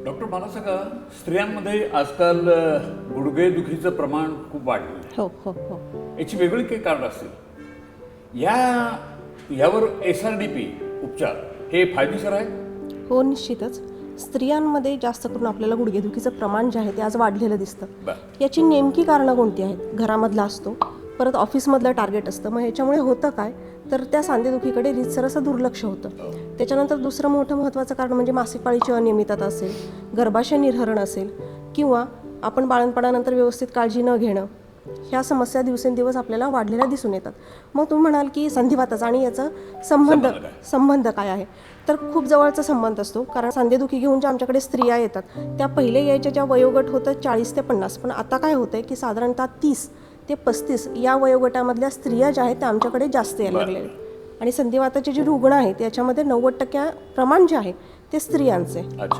Doctor मला सांगा, स्त्रियांमध्ये आजकाल गुडघेदुखीचं प्रमाण खूप वाढलं आहे. हो हो हो याची वेगळी काही कारण असतील. यावर SRDP उपचार हे फायदेशीर आहे? हो, निश्चितच. स्त्रियांमध्ये जास्त करून आपल्याला गुडघेदुखीचं प्रमाण जे आहे ते आज वाढलेलं दिसतं. बरं. याची नेमकी कारणं कोणती आहेत? घरामधला असतो, परत ऑफिसमधलं टार्गेट असतं. मग ह्याच्यामुळे होतं काय, तर त्या सांधेदुखीकडे रीतसर असं दुर्लक्ष होतं. त्याच्यानंतर दुसरं मोठं महत्त्वाचं कारण म्हणजे मासिक पाळीची अनियमितता असेल, गर्भाशय निर्हरण असेल, किंवा आपण बाळंतपणानंतर व्यवस्थित काळजी न घेणं, ह्या समस्या दिवसेंदिवस आपल्याला वाढलेल्या दिसून येतात. मग तुम्ही म्हणाल की संधिवाताचा आणि याचा संबंध काय आहे? तर खूप जवळचा संबंध असतो. कारण सांधेदुखी घेऊन ज्या आमच्याकडे स्त्रिया येतात त्या पहिले यायच्या ज्या वयोगट होतं 40 ते 50, पण आता काय होतं आहे की साधारणतः 30 ते 35 या वयोगटामधल्या स्त्रिया ज्या आहेत त्या आमच्याकडे जास्त यायला लागलेल्या आहेत. आणि संधिवाताचे जे रुग्ण आहेत याच्यामध्ये 90% प्रमाण जे आहे ते स्त्रियांचे. अच्छा.